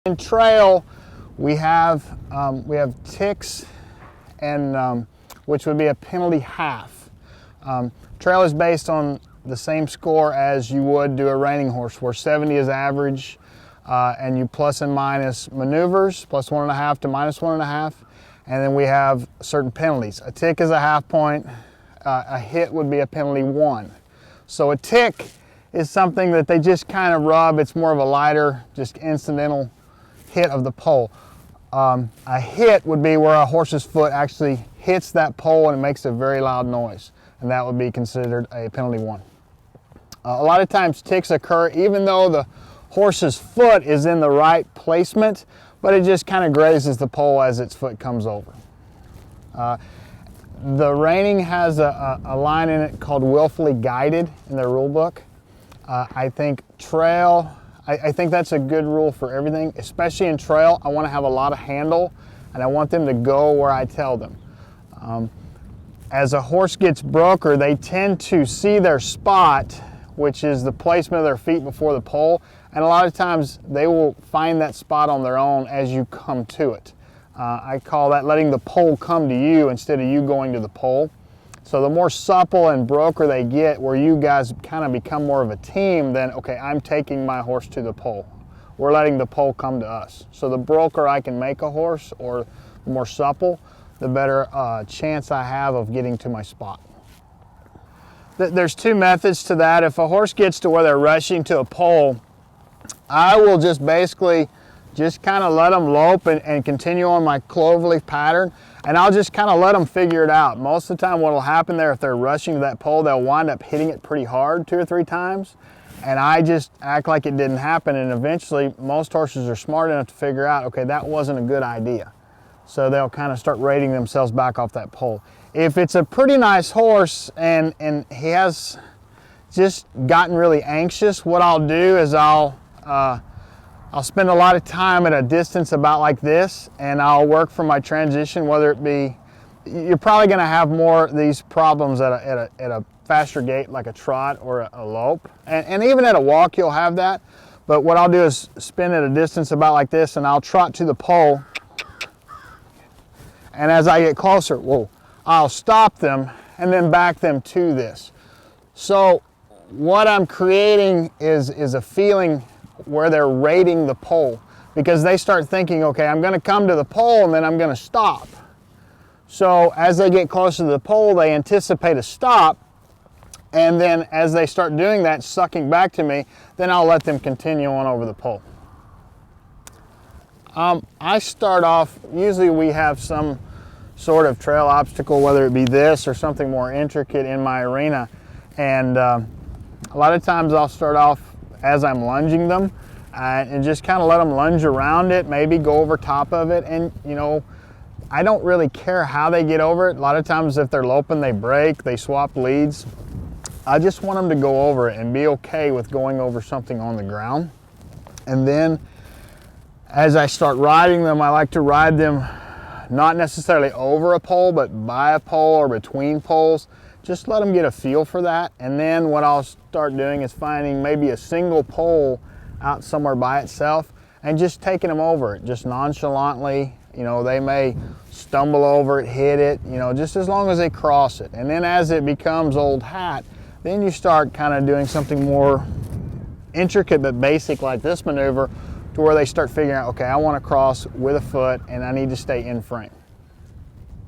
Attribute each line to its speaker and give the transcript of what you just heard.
Speaker 1: In trail, we have ticks, and which would be a penalty half. Trail is based on the same score as you would do a reining horse, where 70 is average, and you plus and minus maneuvers, plus 1.5 to minus 1.5, and then we have certain penalties. A tick is a half point, a hit would be a penalty 1. So a tick is something that they just kind of rub. It's more of a lighter, just incidental hit of the pole. A hit would be where a horse's foot actually hits that pole and it makes a very loud noise, and that would be considered a penalty 1. A lot of times ticks occur even though the horse's foot is in the right placement, but it just kind of grazes the pole as its foot comes over. The reining has a line in it called willfully guided in their rule book. I think trail, I think that's a good rule for everything, especially in trail. I want to have a lot of handle, and I want them to go where I tell them. As a horse gets broker, they tend to see their spot, which is the placement of their feet before the pole, and a lot of times they will find that spot on their own as you come to it. I call that letting the pole come to you instead of you going to the pole. So the more supple and broker they get, where you guys kind of become more of a team, then okay, I'm taking my horse to the pole. We're letting the pole come to us. So the broker I can make a horse, or the more supple, the better chance I have of getting to my spot. There's two methods to that. If a horse gets to where they're rushing to a pole, I will just basically just kind of let them lope and continue on my cloverleaf pattern, and I'll just kind of let them figure it out. Most of the time what will happen there, if they're rushing to that pole, they'll wind up hitting it pretty hard 2 or 3 times, and I just act like it didn't happen, and eventually most horses are smart enough to figure out, okay, that wasn't a good idea. So they'll kind of start rating themselves back off that pole. If it's a pretty nice horse and he has just gotten really anxious, what I'll do is I'll spend a lot of time at a distance about like this, and I'll work from my transition, whether it be, you're probably going to have more of these problems at a faster gait like a trot or a lope, and even at a walk you'll have that. But what I'll do is spin at a distance about like this, and I'll trot to the pole, and as I get closer, whoa, I'll stop them and then back them to this. So what I'm creating is a feeling where they're rating the pole, because they start thinking, okay, I'm going to come to the pole and then I'm going to stop. So as they get closer to the pole, they anticipate a stop, and then as they start doing that, sucking back to me, then I'll let them continue on over the pole. I start off, usually we have some sort of trail obstacle, whether it be this or something more intricate in my arena, and a lot of times I'll start off as I'm lunging them and just kind of let them lunge around it, maybe go over top of it, and you know, I don't really care how they get over it. A lot of times if they're loping, they break, they swap leads. I just want them to go over it and be okay with going over something on the ground. And then as I start riding them, I like to ride them not necessarily over a pole, but by a pole or between poles. Just let them get a feel for that, and then what I'll start doing is finding maybe a single pole out somewhere by itself and just taking them over it, just nonchalantly. You know, they may stumble over it, hit it, you know, just as long as they cross it. And then as it becomes old hat, then you start kind of doing something more intricate but basic like this maneuver, to where they start figuring out, okay, I want to cross with a foot and I need to stay in frame.